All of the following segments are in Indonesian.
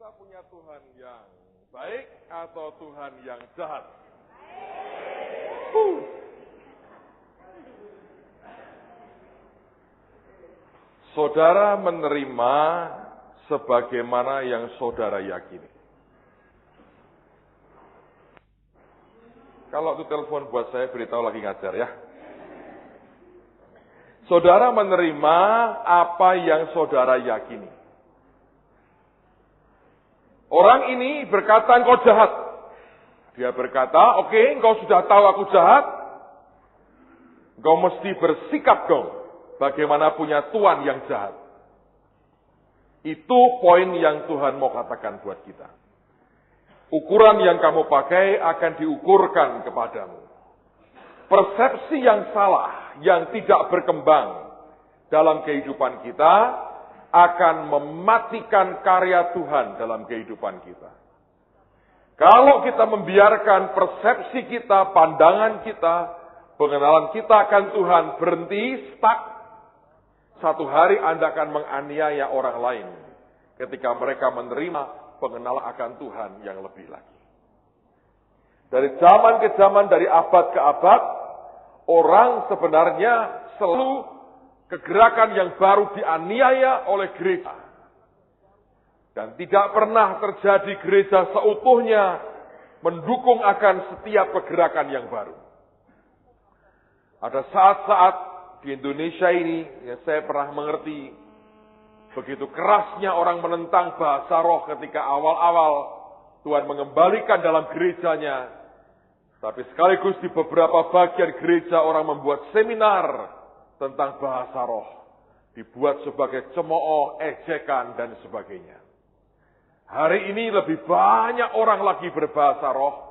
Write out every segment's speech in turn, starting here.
Kita punya Tuhan yang baik atau Tuhan yang jahat? Saudara menerima sebagaimana yang saudara yakini. Kalau itu telepon buat saya, beritahu lagi ngajar ya. Saudara menerima apa yang saudara yakini. Orang ini berkata engkau jahat. Dia berkata, oke, engkau sudah tahu aku jahat. Engkau mesti bersikap dong. Bagaimana punya Tuhan yang jahat. Itu poin yang Tuhan mau katakan buat kita. Ukuran yang kamu pakai akan diukurkan kepadamu. Persepsi yang salah, yang tidak berkembang dalam kehidupan kita, akan mematikan karya Tuhan dalam kehidupan kita. Kalau kita membiarkan persepsi kita, pandangan kita, pengenalan kita akan Tuhan berhenti, stuck, satu hari Anda akan menganiaya orang lain ketika mereka menerima pengenalan akan Tuhan yang lebih lagi. Dari zaman ke zaman, dari abad ke abad, orang sebenarnya selalu kegerakan yang baru dianiaya oleh gereja. Dan tidak pernah terjadi gereja seutuhnya mendukung akan setiap pergerakan yang baru. Ada saat-saat di Indonesia ini yang saya pernah mengerti begitu kerasnya orang menentang bahasa roh ketika awal-awal Tuhan mengembalikan dalam gerejanya. Tapi sekaligus di beberapa bagian gereja orang membuat seminar tentang bahasa roh. Dibuat sebagai cemooh, ejekan, dan sebagainya. Hari ini lebih banyak orang lagi berbahasa roh.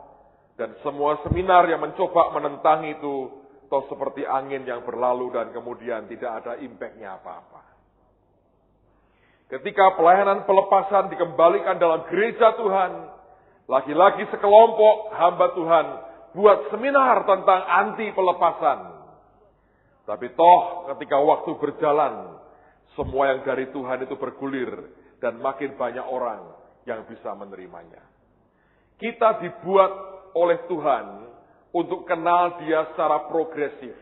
Dan semua seminar yang mencoba menentang itu, toh seperti angin yang berlalu dan kemudian tidak ada impact-nya apa-apa. Ketika pelayanan pelepasan dikembalikan dalam gereja Tuhan, lagi-lagi sekelompok hamba Tuhan buat seminar tentang anti pelepasan. Tapi toh ketika waktu berjalan, semua yang dari Tuhan itu bergulir dan makin banyak orang yang bisa menerimanya. Kita dibuat oleh Tuhan untuk kenal Dia secara progresif.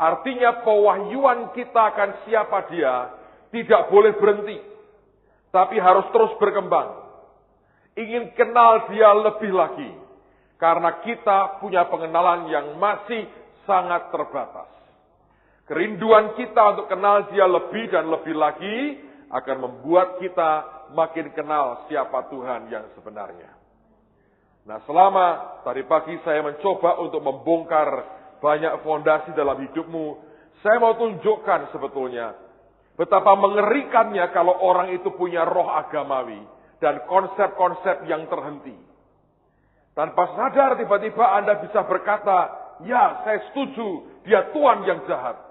Artinya pewahyuan kita akan siapa Dia tidak boleh berhenti, tapi harus terus berkembang. Ingin kenal Dia lebih lagi, karena kita punya pengenalan yang masih sangat terbatas. Kerinduan kita untuk kenal Dia lebih dan lebih lagi akan membuat kita makin kenal siapa Tuhan yang sebenarnya. Nah, selama tadi pagi saya mencoba untuk membongkar banyak fondasi dalam hidupmu, saya mau tunjukkan sebetulnya betapa mengerikannya kalau orang itu punya roh agamawi dan konsep-konsep yang terhenti. Tanpa sadar tiba-tiba Anda bisa berkata, ya saya setuju, dia Tuhan yang jahat.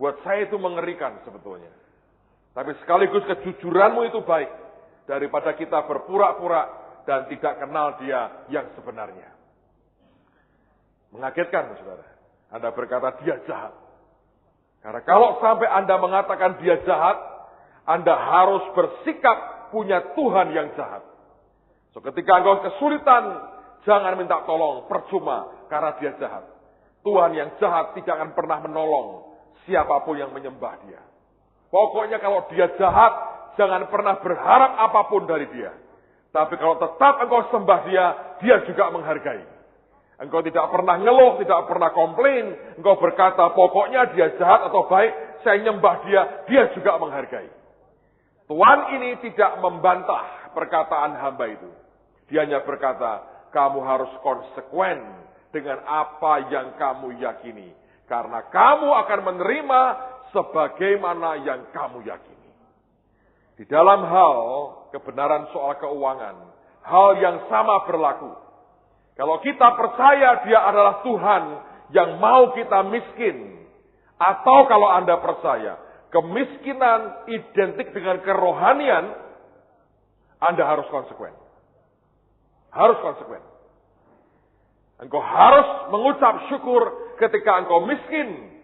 Buat saya itu mengerikan sebetulnya. Tapi sekaligus kejujuranmu itu baik. Daripada kita berpura-pura dan tidak kenal Dia yang sebenarnya. Mengagetkan saudara. Anda berkata dia jahat. Karena kalau sampai Anda mengatakan dia jahat, Anda harus bersikap punya Tuhan yang jahat. So ketika engkau kesulitan, jangan minta tolong, percuma, karena dia jahat. Tuhan yang jahat tidak akan pernah menolong siapapun yang menyembah Dia. Pokoknya kalau dia jahat, jangan pernah berharap apapun dari Dia. Tapi kalau tetap engkau sembah Dia, Dia juga menghargai. Engkau tidak pernah ngeluh, tidak pernah komplain. Engkau berkata, pokoknya dia jahat atau baik, saya nyembah Dia, Dia juga menghargai. Tuhan ini tidak membantah perkataan hamba itu. Dia hanya berkata, kamu harus konsekuen dengan apa yang kamu yakini. Karena kamu akan menerima sebagaimana yang kamu yakini. Di dalam hal kebenaran soal keuangan, hal yang sama berlaku. Kalau kita percaya Dia adalah Tuhan yang mau kita miskin, atau kalau Anda percaya kemiskinan identik dengan kerohanian, Anda harus konsekuen. Harus konsekuen. Engkau harus mengucap syukur ketika engkau miskin.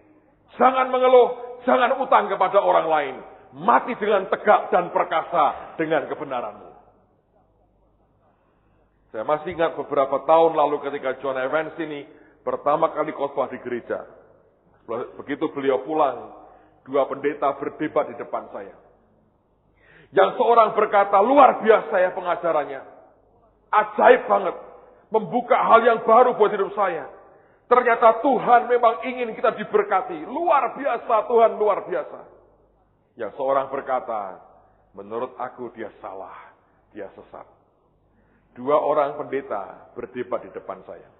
Jangan mengeluh, jangan utang kepada orang lain. Mati dengan tegak dan perkasa dengan kebenaranmu. Saya masih ingat beberapa tahun lalu ketika John Evans ini pertama kali khotbah di gereja. Begitu beliau pulang, dua pendeta berdebat di depan saya. Yang seorang berkata, luar biasa ya pengajarannya. Ajaib banget. Membuka hal yang baru buat hidup saya. Ternyata Tuhan memang ingin kita diberkati. Luar biasa, Tuhan luar biasa. Yang seorang berkata, menurut aku dia salah, dia sesat. Dua orang pendeta berdebat di depan saya.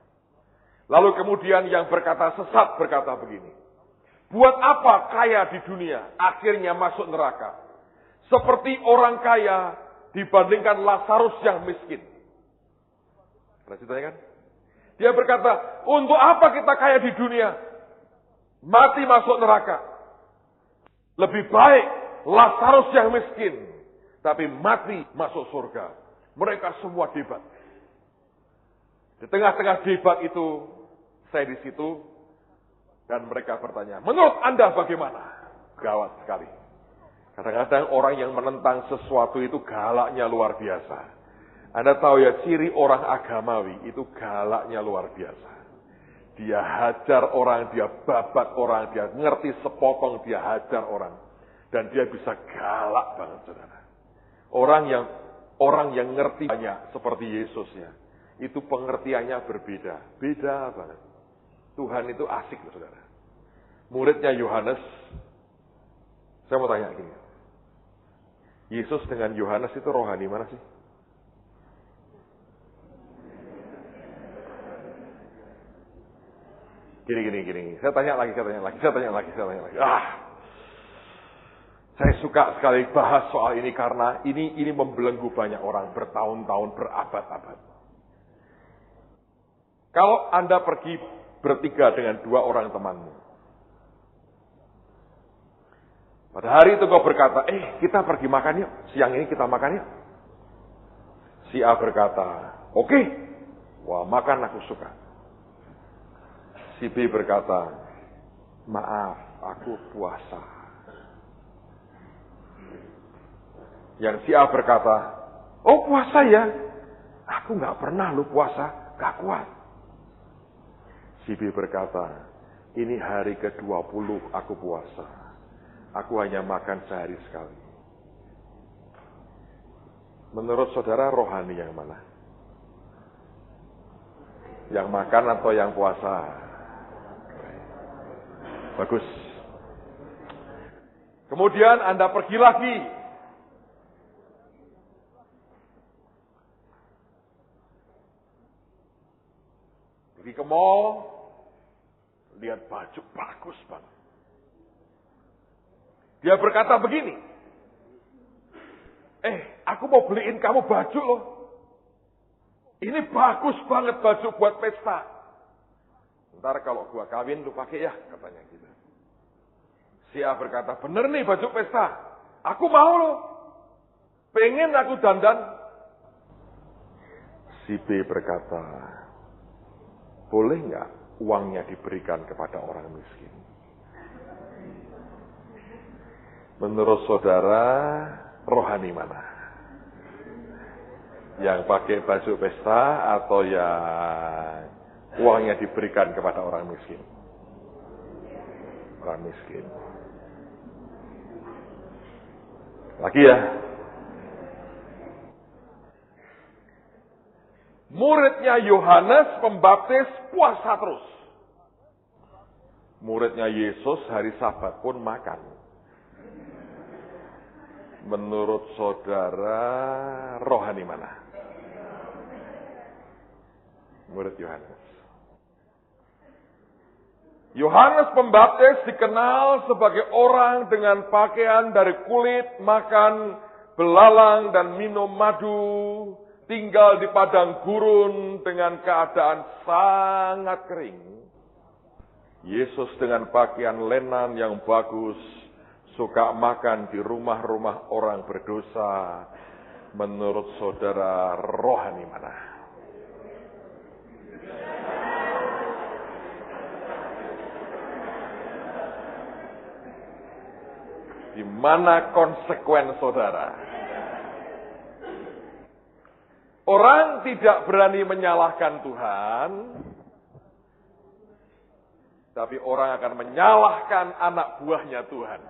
Lalu kemudian yang berkata sesat berkata begini. Buat apa kaya di dunia akhirnya masuk neraka? Seperti orang kaya dibandingkan Lazarus yang miskin. Pernah ceritanya kan? Dia berkata, untuk apa kita kaya di dunia? Mati masuk neraka. Lebih baik Lazarus yang miskin, tapi mati masuk surga. Mereka semua debat. Di tengah-tengah debat itu, saya di situ, dan mereka bertanya, menurut Anda bagaimana? Gawat sekali. Kadang-kadang orang yang menentang sesuatu itu galaknya luar biasa. Anda tahu ya, ciri orang agamawi itu galaknya luar biasa. Dia hajar orang, dia babat orang, dia ngerti sepotong, dia hajar orang. Dan dia bisa galak banget, saudara. Orang yang ngerti banyak seperti Yesus ya, itu pengertiannya berbeda. Beda banget. Tuhan itu asik, saudara. Muridnya Yohanes, saya mau tanya gini. Yesus dengan Yohanes itu rohani mana sih? Gini. Saya tanya lagi. Saya suka sekali bahas soal ini karena ini membelenggu banyak orang bertahun-tahun, berabad-abad. Kalau Anda pergi bertiga dengan dua orang temanmu. Pada hari itu kau berkata, kita pergi makan yuk. Siang ini kita makan yuk. Si A berkata, oke. Wah, makan aku suka. Si B berkata, maaf, aku puasa. Yang si A berkata, oh puasa ya? Aku gak pernah lu puasa, gak kuat. Si B berkata, ini hari ke-20 aku puasa. Aku hanya makan sehari sekali. Menurut saudara rohani yang mana? Yang makan atau yang puasa? Bagus. Kemudian Anda pergi lagi. Pergi ke mall. Lihat baju bagus banget. Dia berkata begini. Aku mau beliin kamu baju loh. Ini bagus banget baju buat pesta. Ntar kalau gua kawin lu pakai ya, katanya gitu. Si A berkata, bener nih baju pesta. Aku mau loh. Pengen aku dandan. Si B berkata, boleh nggak uangnya diberikan kepada orang miskin? Menurut saudara, rohani mana? Yang pakai baju pesta atau yang uangnya diberikan kepada orang miskin? Orang miskin. Lagi ya. Muridnya Yohanes Pembaptis puasa terus. Muridnya Yesus hari Sabat pun makan. Menurut saudara, rohani mana? Murid Yohanes. Yohanes Pembaptis dikenal sebagai orang dengan pakaian dari kulit, makan belalang dan minum madu, tinggal di padang gurun dengan keadaan sangat kering. Yesus dengan pakaian lenan yang bagus, suka makan di rumah-rumah orang berdosa. Menurut saudara, rohani mana? Di mana konsekuen saudara? Orang tidak berani menyalahkan Tuhan, tapi orang akan menyalahkan anak buahnya Tuhan.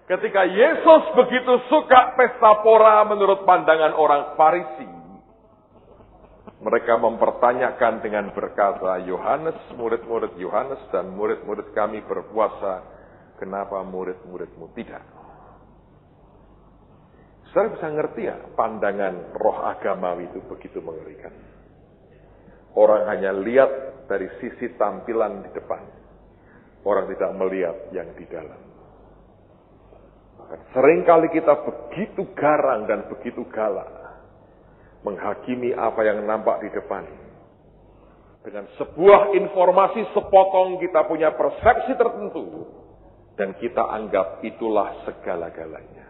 Ketika Yesus begitu suka pesta pora menurut pandangan orang Farisi, mereka mempertanyakan dengan berkata, Yohanes, murid-murid Yohanes dan murid-murid kami berpuasa, kenapa murid-muridmu tidak? Saudara bisa ngerti ya, pandangan roh agamawi itu begitu mengerikan. Orang hanya lihat dari sisi tampilan di depan. Orang tidak melihat yang di dalam. Seringkali kita begitu garang dan begitu galak menghakimi apa yang nampak di depan. Dengan sebuah informasi sepotong kita punya persepsi tertentu dan kita anggap itulah segala-galanya.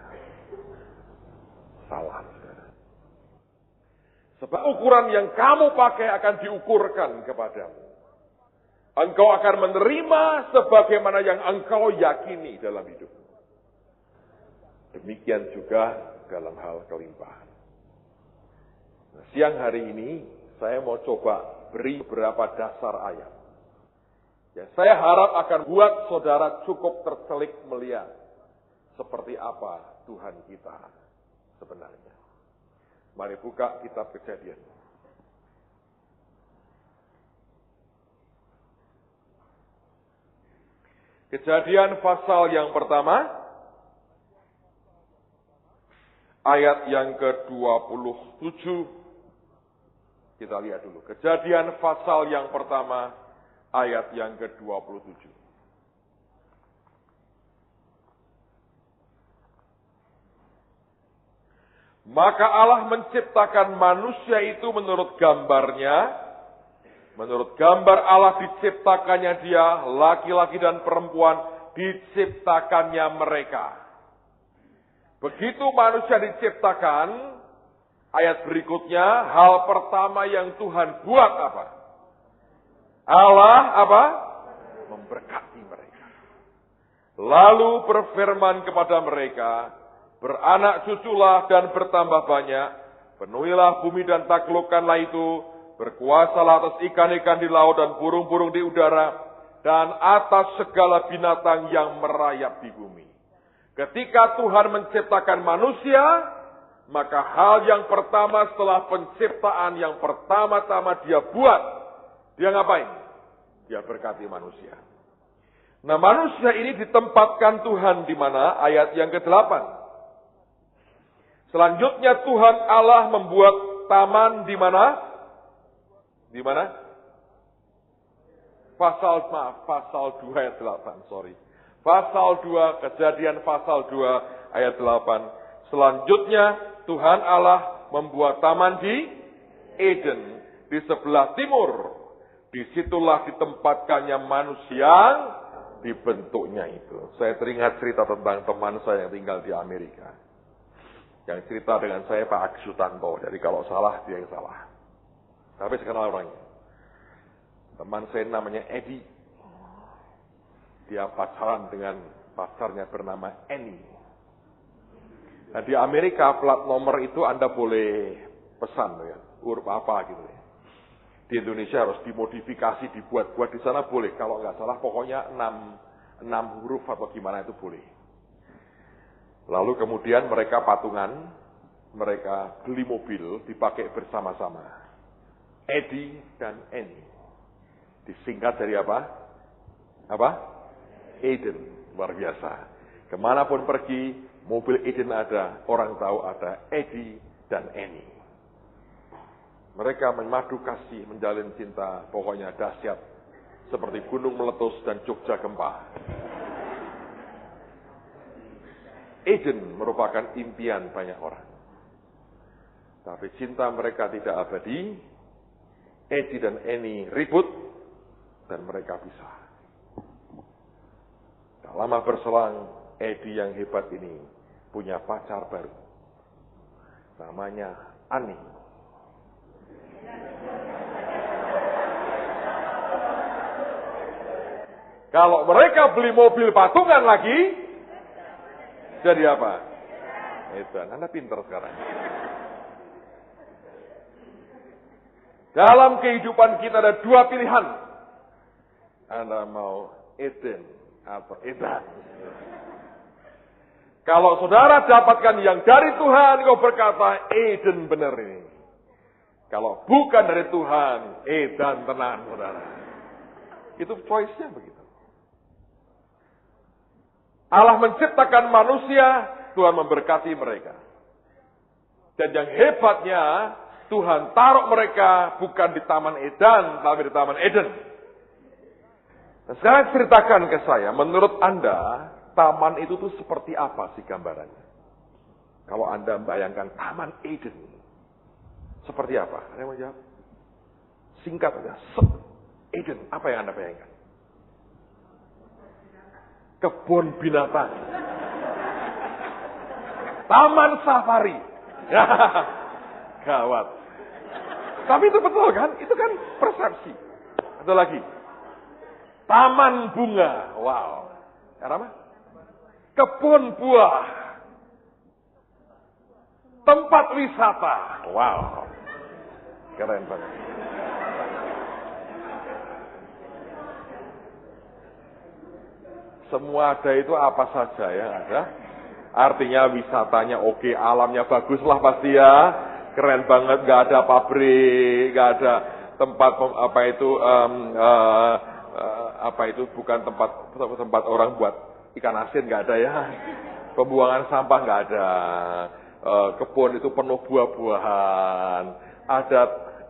Salah. Sebab ukuran yang kamu pakai akan diukurkan kepadamu. Engkau akan menerima sebagaimana yang engkau yakini dalam hidup. Demikian juga dalam hal kelimpahan. Nah, siang hari ini saya mau coba beri beberapa dasar ayat. Yang saya harap akan buat saudara cukup tercelik melihat seperti apa Tuhan kita sebenarnya. Mari buka kitab Kejadian. Kejadian pasal yang pertama, ayat yang ke-27. Kita lihat dulu. Kejadian pasal yang pertama, ayat yang ke-27. Maka Allah menciptakan manusia itu menurut gambarnya. Menurut gambar Allah diciptakannya dia, laki-laki dan perempuan diciptakannya mereka. Begitu manusia diciptakan, ayat berikutnya, hal pertama yang Tuhan buat apa? Allah apa? Memberkati mereka. Lalu berfirman kepada mereka, beranak cuculah dan bertambah banyak, penuhilah bumi dan taklukkanlah itu, berkuasalah atas ikan-ikan di laut dan burung-burung di udara, dan atas segala binatang yang merayap di bumi. Ketika Tuhan menciptakan manusia, maka hal yang pertama setelah penciptaan yang pertama-tama dia buat, dia ngapain? Dia berkati manusia. Nah, manusia ini ditempatkan Tuhan di mana? Ayat yang ke-8. Selanjutnya Tuhan Allah membuat taman di mana? Di mana? Pasal 2 ayat 8, sorry. Pasal 2, Kejadian pasal 2 ayat 8. Selanjutnya Tuhan Allah membuat taman di Eden, di sebelah timur. Disitulah ditempatkannya manusia dibentuknya itu. Saya teringat cerita tentang teman saya yang tinggal di Amerika. Yang cerita dengan saya Pak Agus Sutanto. Jadi kalau salah, dia yang salah. Tapi saya kenal orangnya. Teman saya namanya Edi. Dia pacaran dengan pacarnya bernama Annie. Nah, di Amerika plat nomor itu Anda boleh pesan ya, huruf apa gitu ya. Di Indonesia harus dimodifikasi, dibuat-buat, di sana boleh. Kalau nggak salah pokoknya 6 huruf atau gimana itu boleh. Lalu kemudian mereka patungan, mereka beli mobil, dipakai bersama-sama. Eddie dan Annie. Disingkat dari apa? Apa? Eden. Luar biasa. Kemanapun pergi, mobil Eden ada, orang tahu ada Eddie dan Annie. Mereka memadu kasih, menjalin cinta, pokoknya dahsyat. Seperti gunung meletus dan Jogja gempa. Eden merupakan impian banyak orang. Tapi cinta mereka tidak abadi. Eddie dan Annie ribut dan mereka pisah. Tak lama berselang, Eddie yang hebat ini punya pacar baru. Namanya Annie. Kalau mereka beli mobil patungan lagi, jadi apa? Edan, Anda pinter sekarang. Dalam kehidupan kita ada dua pilihan. Anda mau Eden atau Edan. Kalau saudara dapatkan yang dari Tuhan, kau berkata Eden benar ini. Kalau bukan dari Tuhan, Edan tenan saudara. Itu choice-nya begitu. Allah menciptakan manusia, Tuhan memberkati mereka. Dan yang hebatnya, Tuhan taruh mereka bukan di Taman Edan, tapi di Taman Eden. Nah, sekarang ceritakan ke saya, menurut Anda, taman itu tuh seperti apa sih gambarannya? Kalau Anda bayangkan Taman Eden, seperti apa? Ada yang mau jawab? Singkat saja, Eden, apa yang Anda bayangkan? Kebun binatang. Taman safari. Gawat. Tapi itu betul kan? Itu kan persepsi. Ada lagi. Taman bunga. Wow. Apa? Kebun buah. Tempat wisata. Wow. Keren banget. Semua ada itu apa saja yang ada. Artinya wisatanya oke, alamnya bagus lah pasti ya. Keren banget, gak ada pabrik, gak ada tempat bukan tempat orang buat ikan asin, gak ada ya. Pembuangan sampah gak ada. Kebun itu penuh buah-buahan.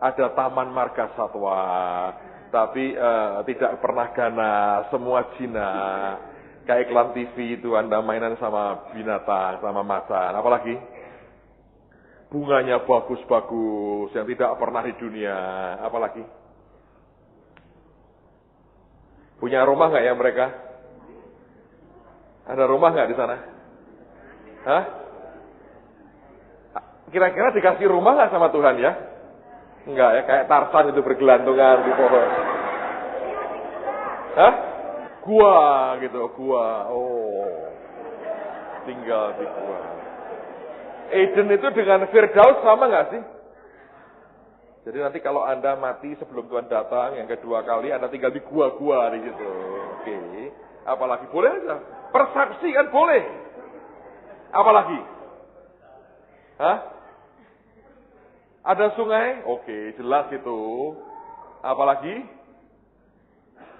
Ada taman marga satwa, tapi tidak pernah ganas, semua jinak. Kayak iklan TV itu Anda mainan sama binatang, sama macan. Apalagi? Bunganya bagus-bagus, yang tidak pernah di dunia. Apalagi? Punya rumah nggak ya mereka? Ada rumah nggak di sana? Hah? Kira-kira dikasih rumah nggak sama Tuhan ya? Enggak ya, kayak Tarsan itu bergelantungan di pohon. Hah? Gua gitu, gua. Oh. Tinggal di gua. Eden itu dengan Firdaus sama nggak sih? Jadi nanti kalau Anda mati sebelum Tuhan datang yang kedua kali, Anda tinggal di gua-gua di situ. Oke. Apalagi boleh aja. Persepsi kan boleh. Apalagi? Hah? Ada sungai? Oke, jelas itu. Apalagi?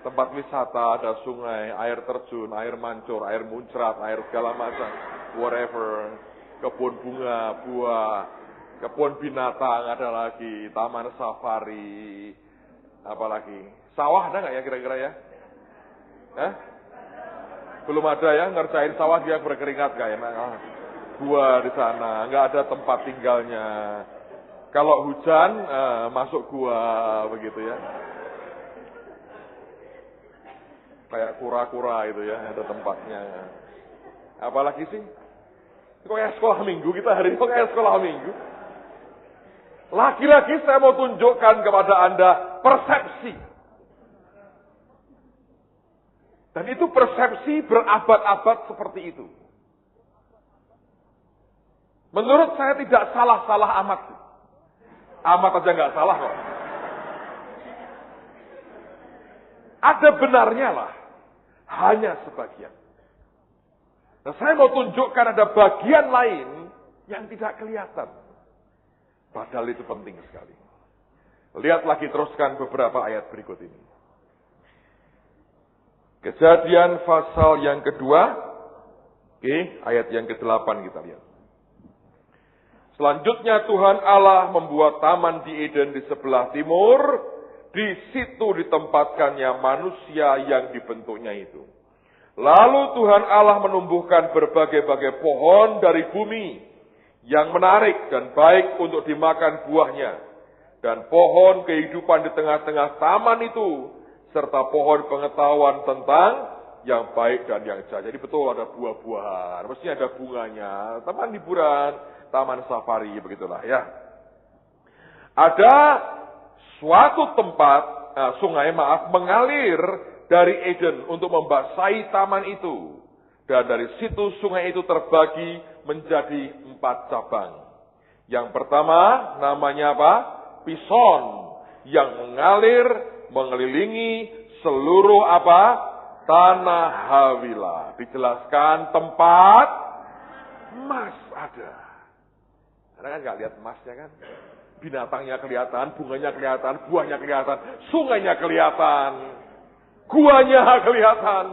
Tempat wisata, ada sungai, air terjun, air mancur, air muncrat, air segala macam, whatever. Kebun bunga, buah, kebun binatang ada lagi, taman safari, apalagi. Sawah ada nggak ya kira-kira ya? Hah? Belum ada ya, ngerjain sawah dia berkeringat kayak gua di sana, nggak ada tempat tinggalnya. Kalau hujan masuk gua begitu ya. Kayak kura-kura itu ya, ada tempatnya. Apalagi sih? Kok kayak sekolah minggu kita hari ini, kok kayak sekolah minggu? Lagi-lagi saya mau tunjukkan kepada Anda persepsi. Dan itu persepsi berabad-abad seperti itu. Menurut saya tidak salah-salah amat. Amat aja nggak salah kok. Ada benarnya lah. Hanya sebagian. Nah, saya mau tunjukkan ada bagian lain yang tidak kelihatan. Padahal itu penting sekali. Lihat lagi teruskan beberapa ayat berikut ini. Kejadian pasal yang kedua. Oke, ayat yang ke-8 kita lihat. Selanjutnya Tuhan Allah membuat taman di Eden di sebelah timur. Di situ ditempatkannya manusia yang dibentuknya itu. Lalu Tuhan Allah menumbuhkan berbagai-bagai pohon dari bumi yang menarik dan baik untuk dimakan buahnya. Dan pohon kehidupan di tengah-tengah taman itu, serta pohon pengetahuan tentang yang baik dan yang jahat. Jadi betul ada buah-buahan, mestinya ada bunganya, taman hiburan, taman safari, begitulah ya. Ada suatu tempat, sungai mengalir dari Eden untuk membasahi taman itu. Dan dari situ sungai itu terbagi menjadi 4 cabang. Yang pertama namanya apa? Pison, yang mengalir mengelilingi seluruh apa? Tanah Hawila. Dijelaskan tempat emas ada. Karena kan nggak lihat emasnya kan? Binatangnya kelihatan, bunganya kelihatan, buahnya kelihatan, sungainya kelihatan, guanya kelihatan,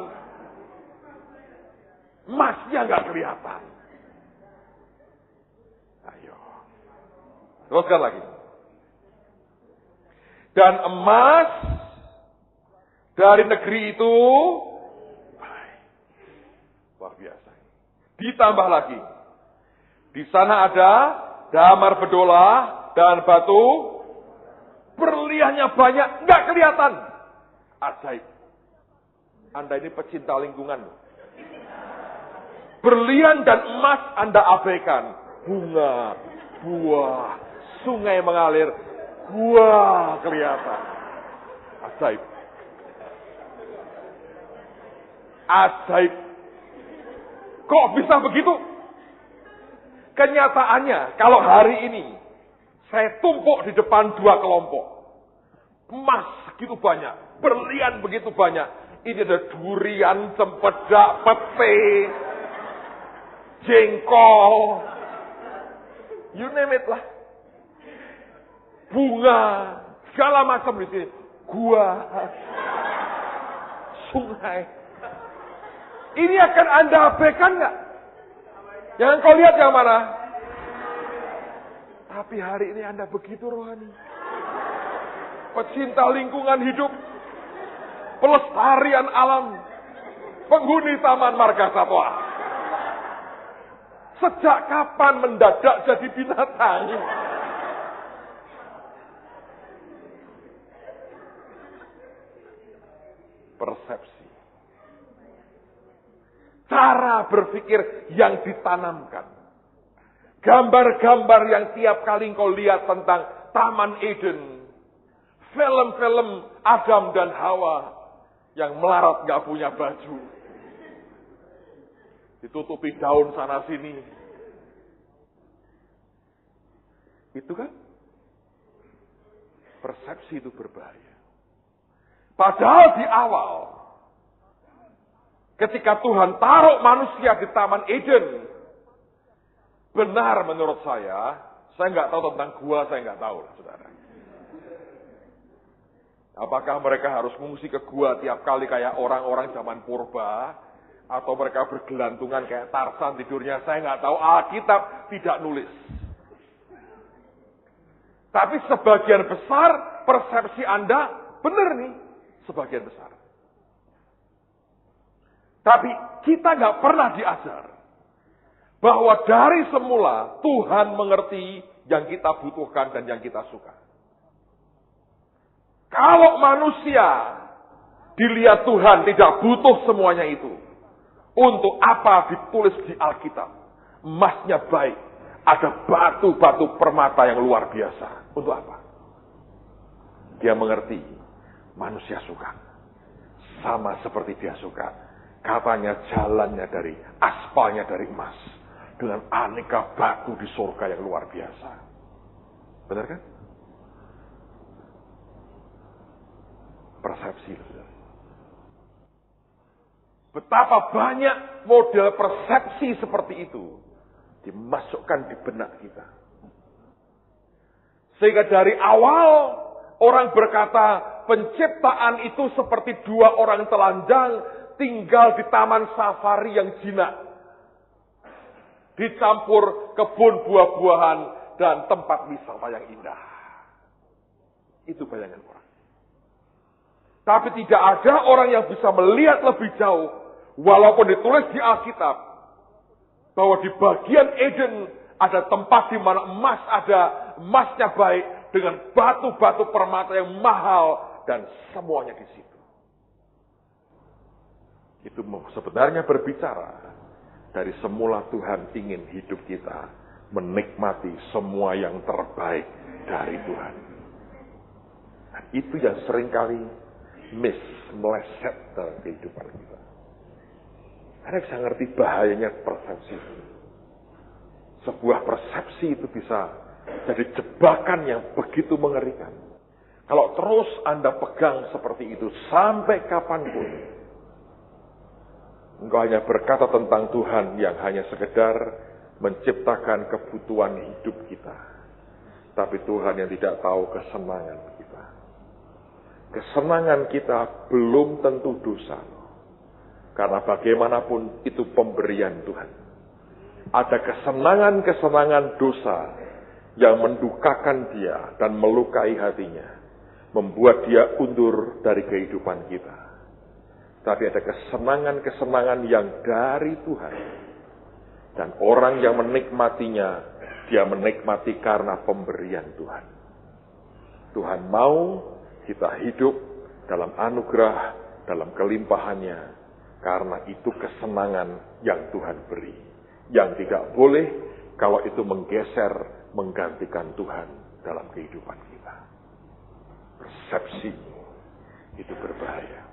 emasnya nggak kelihatan. Ayo, teruskan lagi. Dan emas dari negeri itu baik. Luar biasa. Ditambah lagi, di sana ada damar bedola dan batu berliannya banyak, nggak kelihatan. Ajaib. Anda ini pecinta lingkungan. Berlian dan emas Anda abaikan. Bunga, buah, sungai mengalir, gua kelihatan. Ajaib. Ajaib. Kok bisa begitu? Kenyataannya, kalau hari ini saya tumpuk di depan 2 kelompok. Emas segitu banyak, berlian begitu banyak. Ini ada durian, cempedak, pete, jengkol, you name it lah. Bunga, segala macam di sini. Gua, sungai. Ini akan Anda abaikan nggak? Yang kau lihat yang mana? Tapi hari ini Anda begitu rohani. Pecinta lingkungan hidup. Pelestarian alam. Penghuni Taman Marga Satwa. Sejak kapan mendadak jadi binatang? Persepsi. Cara berpikir yang ditanamkan. Gambar-gambar yang tiap kali engkau lihat tentang Taman Eden. Film-film Adam dan Hawa yang melarat gak punya baju. Ditutupi daun sana sini. Itu kan persepsi itu berbahaya. Padahal di awal ketika Tuhan taruh manusia di Taman Eden, benar menurut saya nggak tahu tentang gua, saya nggak tahu, saudara. Apakah mereka harus mengungsi ke gua tiap kali kayak orang-orang zaman purba, atau mereka bergelantungan kayak Tarsan tidurnya, saya nggak tahu. Alkitab tidak nulis. Tapi sebagian besar persepsi Anda benar nih, sebagian besar. Tapi kita nggak pernah diajar bahwa dari semula Tuhan mengerti yang kita butuhkan dan yang kita suka. Kalau manusia dilihat Tuhan tidak butuh semuanya itu, untuk apa ditulis di Alkitab? Emasnya baik, ada batu-batu permata yang luar biasa. Untuk apa? Dia mengerti manusia suka. Sama seperti dia suka. Katanya jalannya dari, aspalnya dari emas. Dengan aneka batu di surga yang luar biasa. Benar kan? Persepsi. Betapa banyak model persepsi seperti itu dimasukkan di benak kita. Sehingga dari awal orang berkata penciptaan itu seperti 2 orang telanjang tinggal di taman safari yang jinak. Dicampur kebun buah-buahan dan tempat wisata yang indah. Itu bayangan orang. Tapi tidak ada orang yang bisa melihat lebih jauh. Walaupun ditulis di Alkitab. Bahwa di bagian Eden ada tempat di mana emas ada. Emasnya baik. Dengan batu-batu permata yang mahal. Dan semuanya di situ. Itu sebenarnya berbicara. Dari semula Tuhan ingin hidup kita. Menikmati semua yang terbaik dari Tuhan. Dan itu yang seringkali meleset dalam kehidupan kita. Karena bisa ngerti bahayanya persepsi. Sebuah persepsi itu bisa jadi jebakan yang begitu mengerikan. Kalau terus Anda pegang seperti itu sampai kapanpun, engkau hanya berkata tentang Tuhan yang hanya sekedar menciptakan kebutuhan hidup kita. Tapi Tuhan yang tidak tahu kesenangan kita. Kesenangan kita belum tentu dosa. Karena bagaimanapun itu pemberian Tuhan. Ada kesenangan-kesenangan dosa yang mendukakan dia dan melukai hatinya. Membuat dia undur dari kehidupan kita. Tapi ada kesenangan-kesenangan yang dari Tuhan. Dan orang yang menikmatinya, dia menikmati karena pemberian Tuhan. Tuhan mau kita hidup dalam anugerah, dalam kelimpahannya. Karena itu kesenangan yang Tuhan beri. Yang tidak boleh kalau itu menggeser, menggantikan Tuhan dalam kehidupan kita. Persepsi itu berbahaya.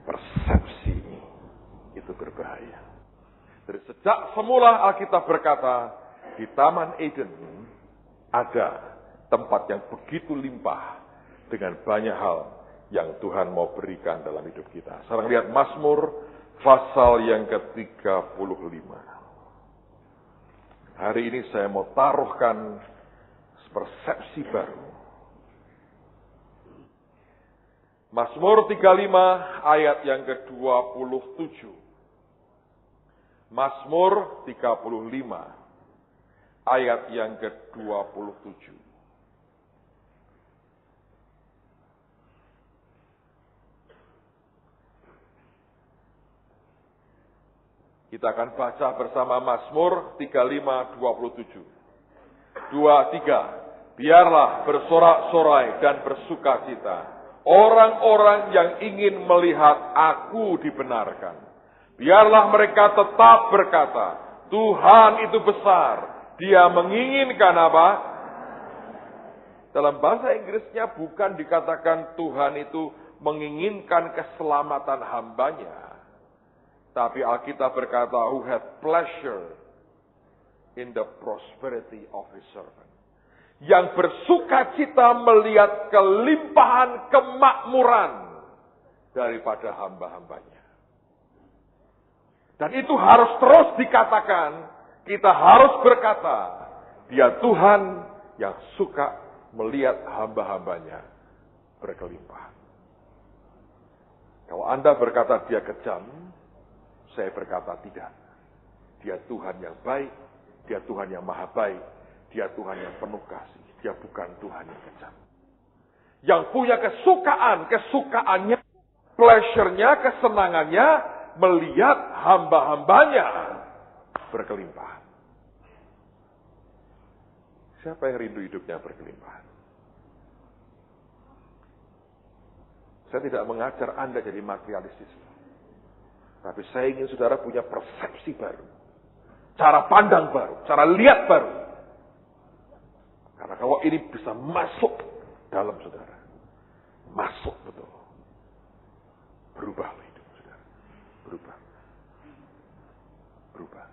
Persepsi itu berbahaya. Dari sejak semula Alkitab berkata, di Taman Eden ada tempat yang begitu limpah dengan banyak hal yang Tuhan mau berikan dalam hidup kita. Sekarang lihat Mazmur pasal yang ke-35. Hari ini saya mau taruhkan persepsi baru. Mazmur 35 ayat yang ke-27. Mazmur 35 ayat yang ke-27. Kita akan baca bersama Mazmur 35:27. 2, 3. Biarlah bersorak-sorai dan bersukacita orang-orang yang ingin melihat aku dibenarkan. Biarlah mereka tetap berkata, Tuhan itu besar. Dia menginginkan apa? Dalam bahasa Inggrisnya bukan dikatakan Tuhan itu menginginkan keselamatan hambanya. Tapi Alkitab berkata, who hath pleasure in the prosperity of his servant. Yang bersuka cita melihat kelimpahan kemakmuran daripada hamba-hambanya. Dan itu harus terus dikatakan, kita harus berkata, dia Tuhan yang suka melihat hamba-hambanya berkelimpahan. Kalau Anda berkata dia kejam, saya berkata tidak. Dia Tuhan yang baik, dia Tuhan yang maha baik, dia Tuhan yang penuh kasih, dia bukan Tuhan yang kejam. Yang punya kesukaannya, pleasure-nya, kesenangannya, melihat hamba-hambanya berkelimpahan. Siapa yang rindu hidupnya berkelimpahan? Saya tidak mengajar Anda jadi materialistis. Tapi saya ingin saudara punya persepsi baru. Cara pandang baru. Cara lihat baru. Karena kalau ini bisa masuk dalam saudara. Masuk betul. Berubah hidup saudara. Berubah. Berubah.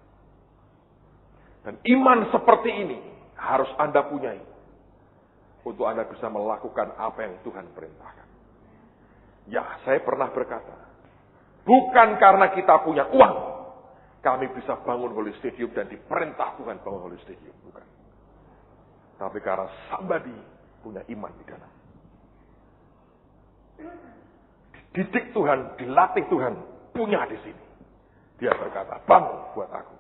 Dan iman seperti ini harus Anda punyai. Untuk Anda bisa melakukan apa yang Tuhan perintahkan. Ya, saya pernah berkata. Bukan karena kita punya uang, kami bisa bangun Holy Stadium dan diperintah Tuhan bangun Holy Stadium. Bukan. Tapi karena somebody punya iman di dalam. Dididik Tuhan, dilatih Tuhan, punya di sini. Dia berkata, bangun buat aku.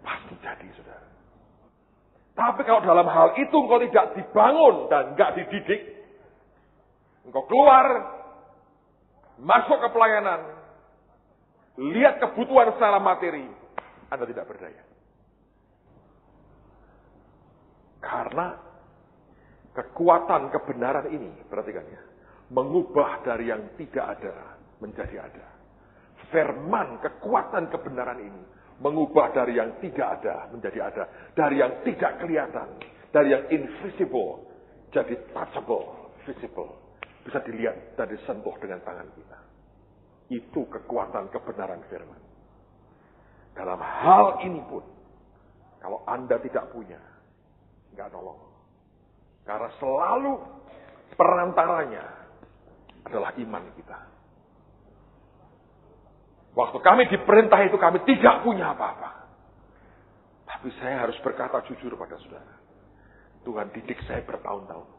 Pasti jadi, saudara. Tapi kalau dalam hal itu engkau tidak dibangun dan enggak dididik, engkau keluar, masuk ke pelayanan, lihat kebutuhan secara materi, Anda tidak berdaya. Karena kekuatan kebenaran ini, perhatikan ya, mengubah dari yang tidak ada menjadi ada. Firman kekuatan kebenaran ini mengubah dari yang tidak ada menjadi ada, dari yang tidak kelihatan, dari yang invisible jadi touchable, visible, bisa dilihat dan disentuh dengan tangan kita. Itu kekuatan kebenaran firman. Dalam hal ini pun, Kalau Anda tidak punya, nggak nolong. Karena selalu perantaranya adalah iman kita. Waktu kami diperintah itu kami tidak punya apa-apa. Tapi saya harus berkata jujur pada saudara. Tuhan didik saya bertahun-tahun.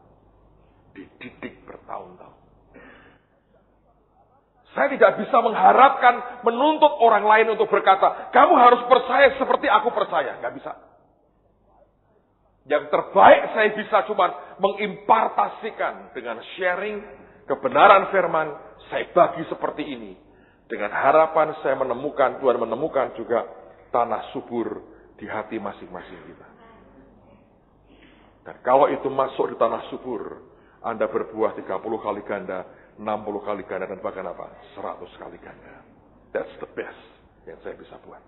Dididik bertahun-tahun. Saya tidak bisa mengharapkan, menuntut orang lain untuk berkata, kamu harus percaya seperti aku percaya. Gak bisa. Yang terbaik saya bisa cuma mengimpartasikan dengan sharing kebenaran firman. Saya bagi seperti ini. Dengan harapan saya menemukan, Tuhan menemukan juga tanah subur di hati masing-masing kita. Dan kalau itu masuk di tanah subur, Anda berbuah 30 kali ganda, 60 kali ganda, dan bahkan apa? 100 kali ganda. That's the best yang saya bisa buat.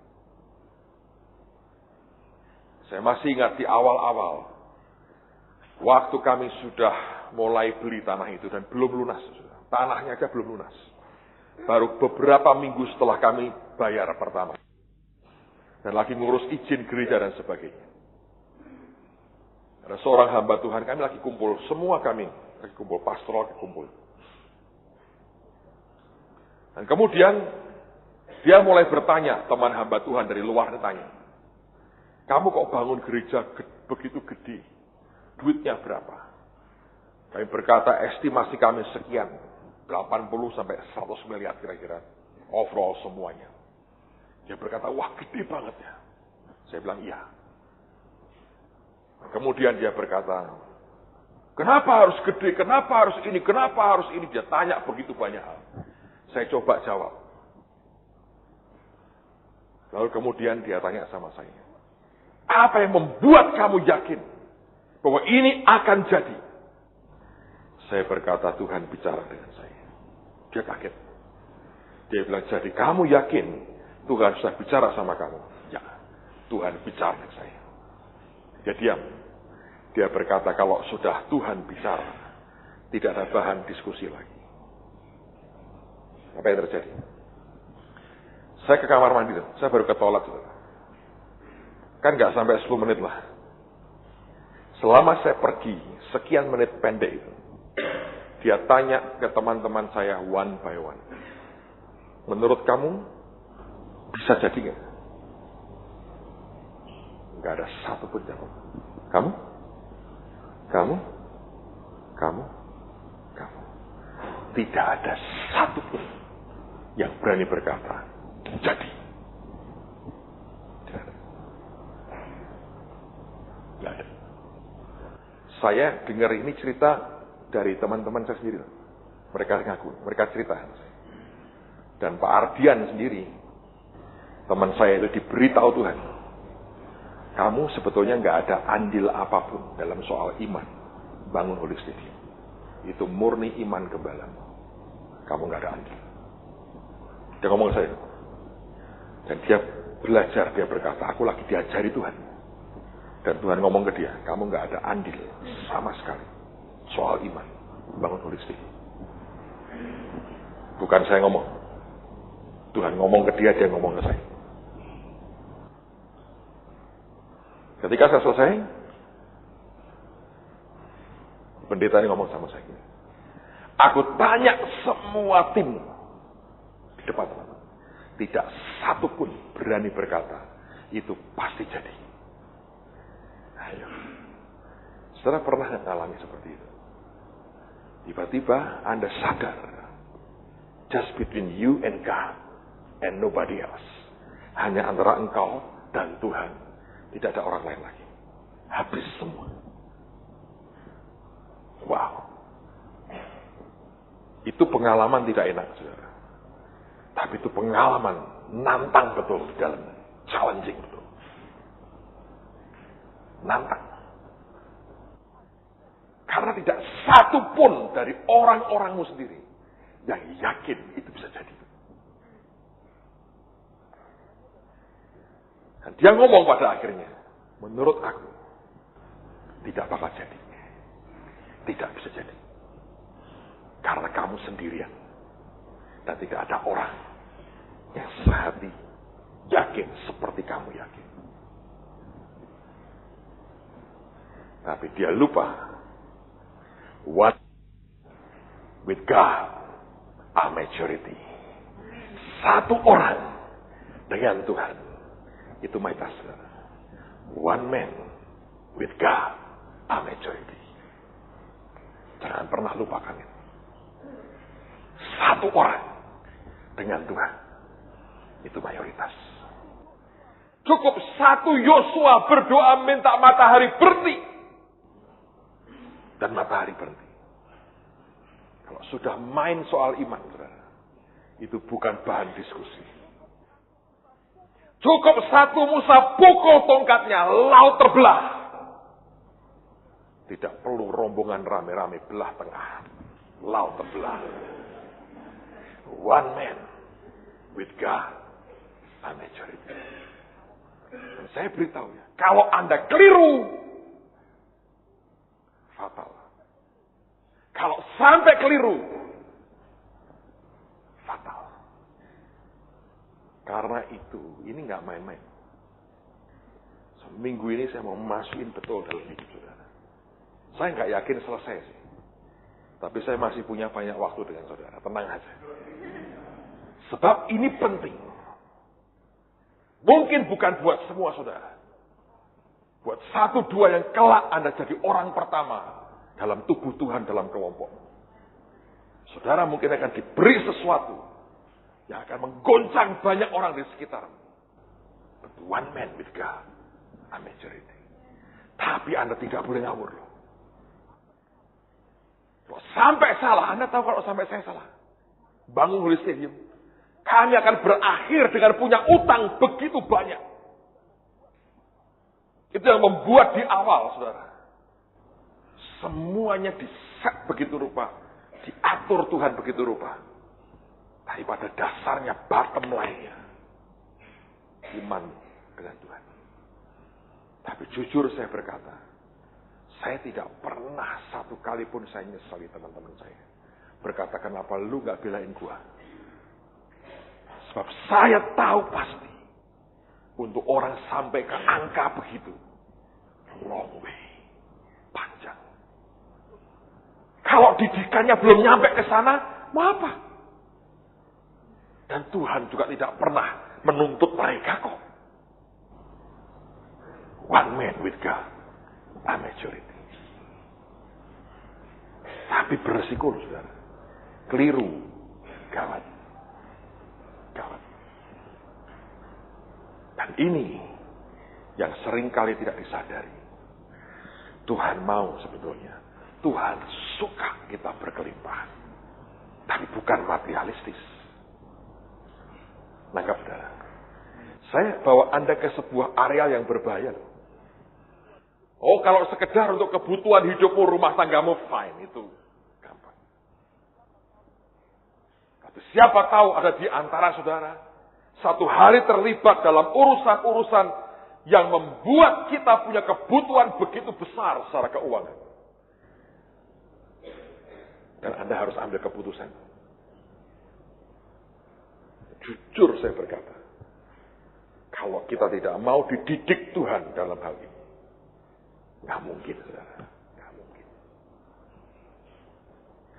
Saya masih ingat di awal-awal, waktu kami sudah mulai beli tanah itu dan belum lunas. Tanahnya aja belum lunas. Baru beberapa minggu setelah kami bayar pertama. Dan lagi ngurus izin gereja dan sebagainya. Ada seorang hamba Tuhan, kami lagi kumpul, semua kami lagi kumpul, pastoral lagi kumpul. Dan kemudian dia mulai bertanya, teman hamba Tuhan dari luar ditanya, kamu kok bangun gereja begitu gede? Duitnya berapa? Kami berkata, estimasi kami sekian, 80 sampai 100 miliar kira-kira, overall semuanya. Dia berkata, wah gede banget ya. Saya bilang, iya. Kemudian dia berkata, kenapa harus gede, kenapa harus ini, kenapa harus ini? Dia tanya begitu banyak hal. Saya coba jawab. Lalu kemudian dia tanya sama saya, apa yang membuat kamu yakin bahwa ini akan jadi? Saya berkata, Tuhan bicara dengan saya. Dia kaget. Dia bilang, jadi kamu yakin Tuhan sudah bicara sama kamu? Ya, Tuhan bicara dengan saya. Dia diam. Dia berkata, kalau sudah Tuhan bicara, tidak ada bahan diskusi lagi. Apa yang terjadi? Saya ke kamar mandi, saya baru ke toilet. Kan gak sampai 10 menit lah. Selama saya pergi, sekian menit pendek itu, dia tanya ke teman-teman saya one by one. Menurut kamu, bisa jadi gak? Gak ada satu pun jawab. Kamu? Tidak ada satu pun yang berani berkata, jadi. Tidak ada. Tidak ada. Saya dengar ini cerita dari teman-teman saya sendiri. Mereka ngaku, mereka cerita. Dan Pak Ardian sendiri, teman saya itu diberitahu Tuhan, kamu sebetulnya nggak ada andil apapun dalam soal iman bangun Holy Stadium. Itu murni iman gembalamu. Kamu nggak ada andil. Dia ngomong ke saya. Dan dia belajar, dia berkata, aku lagi diajari Tuhan. Dan Tuhan ngomong ke dia, kamu nggak ada andil sama sekali soal iman bangun Holy Stadium. Bukan saya ngomong. Tuhan ngomong ke dia ngomong ke saya. Ketika saya selesai, pendeta ini ngomong sama saya gini, aku tanya semua tim di depan teman-teman, tidak satu pun berani berkata itu pasti jadi. Ayo, saudara pernah mengalami seperti itu? Tiba-tiba Anda sadar, just between you and God and nobody else, hanya antara engkau dan Tuhan. Tidak ada orang lain lagi. Habis semua. Wow. Itu pengalaman tidak enak, saudara. Tapi itu pengalaman nantang betul di dalam. Challenging betul. Nantang. Karena tidak satu pun dari orang-orangmu sendiri yang yakin itu bisa jadi. Dan dia ngomong pada akhirnya, menurut aku, tidak bakal jadi. Tidak bisa jadi. Karena kamu sendirian. Dan tidak ada orang yang sehati yakin seperti kamu yakin. Tapi dia lupa. One with God are majority. Satu orang dengan Tuhan. Itu mayoritas. One man with God are majority. Jangan pernah lupakan itu. Satu orang dengan Tuhan. Itu mayoritas. Cukup satu Yosua berdoa minta matahari berhenti. Dan matahari berhenti. Kalau sudah main soal iman, saudara, itu bukan bahan diskusi. Cukup satu Musa pukul tongkatnya, laut terbelah. Tidak perlu rombongan rame-rame belah tengah. Laut terbelah. One man with God, a majority. Dan saya beritahu ya, kalau Anda keliru, fatal. Kalau sampai keliru, fatal. Karena itu, ini nggak main-main. Seminggu ini saya mau masukin betul dalam hidup saudara. Saya nggak yakin selesai sih. Tapi saya masih punya banyak waktu dengan saudara. Tenang aja. Sebab ini penting. Mungkin bukan buat semua saudara. Buat satu dua yang kelak Anda jadi orang pertama dalam tubuh Tuhan dalam kelompok. Saudara mungkin akan diberi sesuatu yang akan menggoncang banyak orang di sekitar. But one man with God, a majority. Tapi Anda tidak boleh ngawur loh. Kalau sampai salah, Anda tahu kalau sampai saya salah. Bangun Holy Stadium. Kami akan berakhir dengan punya utang begitu banyak. Itu yang membuat di awal, saudara. Semuanya diset begitu rupa. Diatur Tuhan begitu rupa. Tapi pada dasarnya bottom line-nya. Iman dengan Tuhan. Tapi jujur saya berkata. Saya tidak pernah satu kali pun saya nyesali teman-teman saya. Berkata, kenapa lu gak belain gua? Sebab saya tahu pasti. Untuk orang sampai ke angka begitu. Long way. Panjang. Kalau didikannya belum nyampe ke sana, mau apa? Dan Tuhan juga tidak pernah menuntut mereka kok. One man with God, a majority. Tapi beresiko, saudara. Keliru, gawat. Gawat. Dan ini yang sering kali tidak disadari. Tuhan mau sebetulnya. Tuhan suka kita berkelimpahan. Tapi bukan materialistis. Nangkap, saudara. Saya bawa Anda ke sebuah area yang berbahaya. Oh, kalau sekedar untuk kebutuhan hidupmu, rumah tanggamu, fine. Itu gampang. Tapi siapa tahu ada di antara saudara. Satu hari terlibat dalam urusan-urusan yang membuat kita punya kebutuhan begitu besar secara keuangan. Dan Anda harus ambil keputusan. Jujur saya berkata. Kalau kita tidak mau dididik Tuhan dalam hal ini. Nggak mungkin, saudara. Nggak mungkin.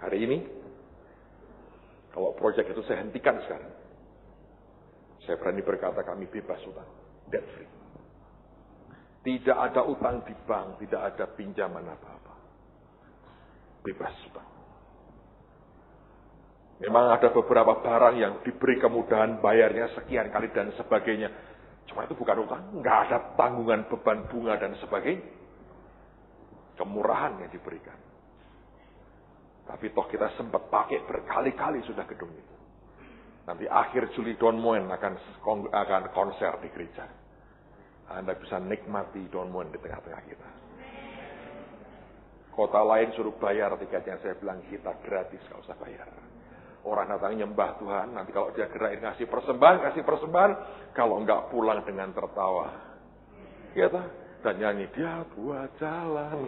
Hari ini, kalau proyek itu saya hentikan sekarang. Saya berani berkata kami bebas utang. Debt free. Tidak ada utang di bank, tidak ada pinjaman apa-apa. Bebas utang. Memang ada beberapa barang yang diberi kemudahan bayarnya sekian kali dan sebagainya. Cuma itu bukan utang. Nggak ada tanggungan beban bunga dan sebagainya. Kemurahan yang diberikan. Tapi toh kita sempat pakai berkali-kali sudah gedung itu. Nanti akhir Juli Don Moen akan konser di gereja. Anda bisa nikmati Don Moen di tengah-tengah kita. Kota lain suruh bayar tiketnya. Saya bilang kita gratis, gak usah bayar. Orang datang nyembah Tuhan. Nanti kalau dia gerakin kasih persembahan. Kalau enggak pulang dengan tertawa. Iya toh? Dan nyanyi, dia buat jalan.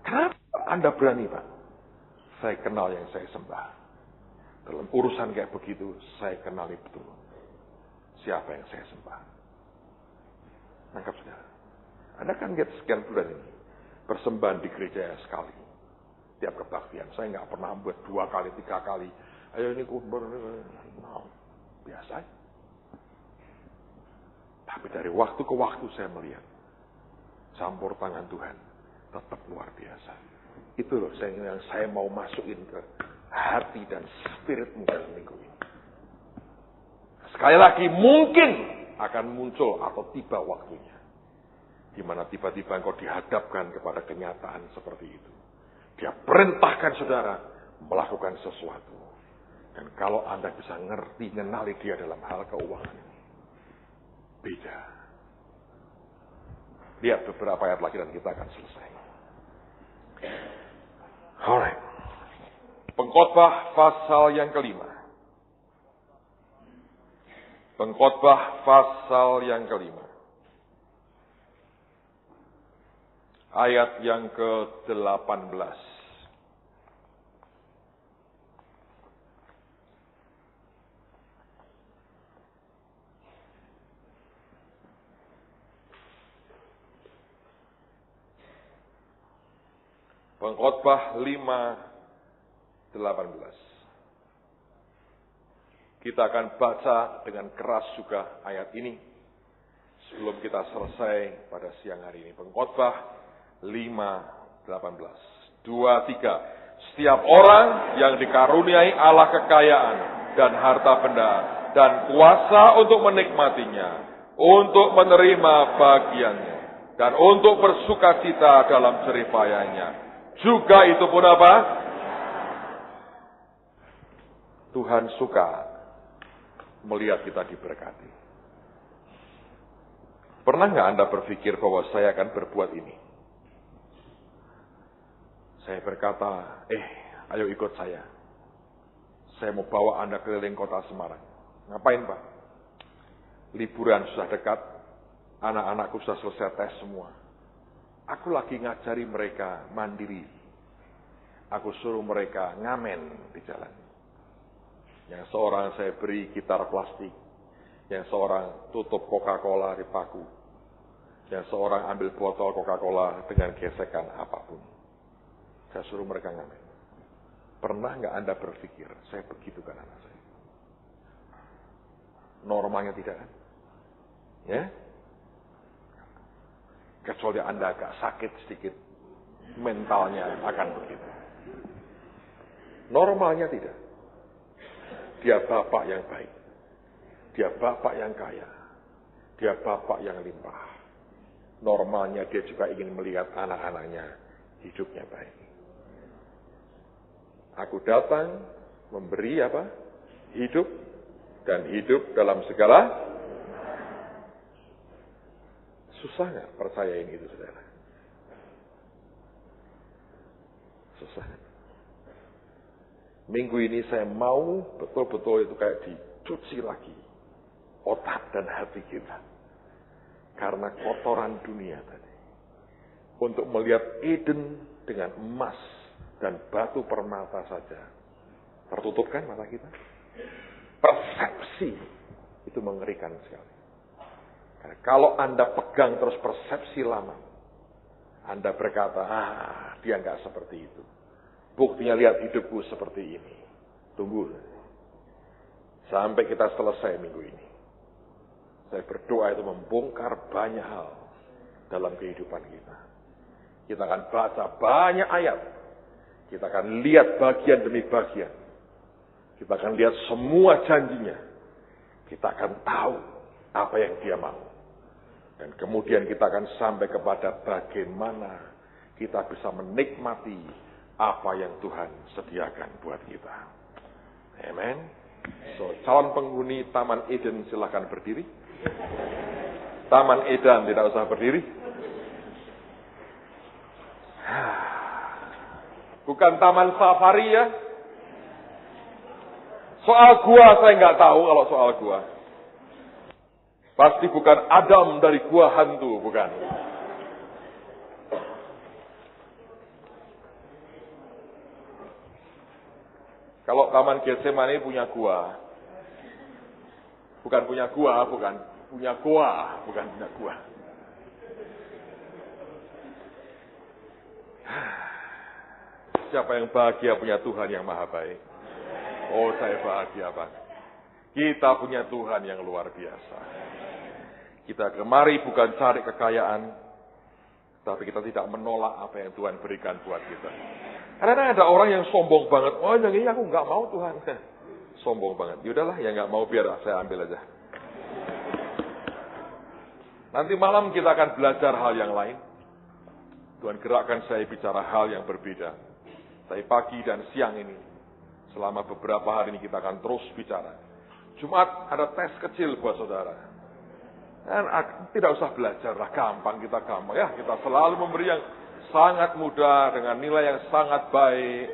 Kenapa Anda berani, Pak? Saya kenal yang saya sembah. Dalam urusan kayak begitu, saya kenali betul. Siapa yang saya sembah. Nangkap saudara. Anda kan lihat sekian bulan ini. Persembahan di gereja sekali. Tiap kebaktian. Saya nggak pernah buat 2 kali, 3 kali. Ayo ini kubur. No, biasa. Tapi dari waktu ke waktu saya melihat. Campur tangan Tuhan. Tetap luar biasa. Itu loh yang saya mau masukin ke hati dan spiritmu dalam minggu ini. Sekali lagi mungkin akan muncul atau tiba waktunya. Di mana tiba-tiba engkau dihadapkan kepada kenyataan seperti itu. Dia perintahkan saudara melakukan sesuatu. Dan kalau Anda bisa ngerti, mengenali dia dalam hal keuangan ini. Beda. Lihat beberapa ayat lagi dan kita akan selesai. Alright. Pengkhotbah pasal yang kelima. Pengkhotbah pasal yang kelima. Ayat yang ke-18. Pengkhotbah 5:18. Kita akan baca dengan keras juga ayat ini sebelum kita selesai pada siang hari ini. Pengkhotbah 5:18. 2-3. Setiap orang yang dikaruniai Allah kekayaan dan harta benda dan kuasa untuk menikmatinya, untuk menerima bagiannya, dan untuk bersukacita dalam jeripayanya. Juga itu pun apa? Tuhan suka melihat kita diberkati. Pernah nggak Anda berpikir bahwa saya akan berbuat ini? Saya berkata, ayo ikut saya. Saya mau bawa Anda keliling kota Semarang. Ngapain Pak? Liburan sudah dekat, anak-anakku sudah selesai tes semua. Aku lagi ngajari mereka mandiri. Aku suruh mereka ngamen di jalan. Yang seorang saya beri gitar plastik. Yang seorang tutup Coca-Cola di paku. Yang seorang ambil botol Coca-Cola dengan gesekan apapun. Saya suruh mereka ngamen. Pernah nggak Anda berpikir, saya begitu kan anak saya? Normalnya tidak kan? Ya? Kecuali Anda agak sakit sedikit, mentalnya akan begitu. Normalnya tidak. Dia bapak yang baik. Dia bapak yang kaya. Dia bapak yang limpah. Normalnya dia juga ingin melihat anak-anaknya hidupnya baik. Aku datang memberi apa? Hidup dan hidup dalam segala. Susah nggak percayain itu, saudara? Susah. Minggu ini saya mau betul-betul itu kayak dicuci lagi otak dan hati kita. Karena kotoran dunia tadi. Untuk melihat Eden dengan emas dan batu permata saja. Tertutup kan mata kita? Persepsi itu mengerikan sekali. Karena kalau Anda pegang terus persepsi lama, Anda berkata, dia nggak seperti itu. Buktinya lihat hidupku seperti ini. Tunggu. Sampai kita selesai minggu ini. Saya berdoa itu membongkar banyak hal dalam kehidupan kita. Kita akan baca banyak ayat. Kita akan lihat bagian demi bagian. Kita akan lihat semua janjinya. Kita akan tahu apa yang dia mau. Dan kemudian kita akan sampai kepada bagaimana kita bisa menikmati apa yang Tuhan sediakan buat kita. Amen. So, calon penghuni Taman Eden silakan berdiri. Taman Eden tidak usah berdiri. Bukan taman safari ya. Soal gua saya nggak tahu kalau soal gua. Pasti bukan Adam dari gua hantu, bukan. Kalau Taman Getsemani punya gua. Bukan punya gua, bukan. Punya gua, bukan punya gua. Siapa yang bahagia punya Tuhan yang maha baik? Oh, saya bahagia banget. Kita punya Tuhan yang luar biasa. Kita kemari bukan cari kekayaan, tapi kita tidak menolak apa yang Tuhan berikan buat kita. Karena ada orang yang sombong banget. Oh, yang ini aku nggak mau Tuhan. Sombong banget. Yaudahlah, yang nggak mau biar saya ambil aja. Nanti malam kita akan belajar hal yang lain. Tuhan gerakkan saya bicara hal yang berbeda. Tapi pagi dan siang ini, selama beberapa hari ini kita akan terus bicara. Jumat ada tes kecil buat saudara. Dan tidak usah belajar lah, gampang kita gampang. Ya, kita selalu memberi yang sangat mudah dengan nilai yang sangat baik.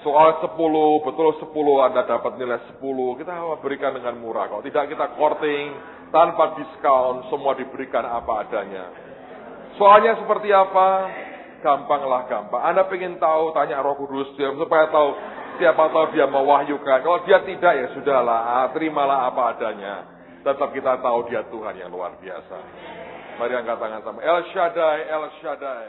Soal 10, betul 10 Anda dapat nilai 10. Kita berikan dengan murah. Kalau tidak kita courting, tanpa diskon, semua diberikan apa adanya. Soalnya seperti apa? Gampanglah gampang. Anda pengen tahu, tanya Roh Kudus dia supaya tahu. Siapa tahu dia mewahyukan. Kalau dia tidak, ya sudahlah, terimalah apa adanya. Tetap kita tahu dia Tuhan yang luar biasa. Mari angkat tangan sama El Shaddai, El Shaddai.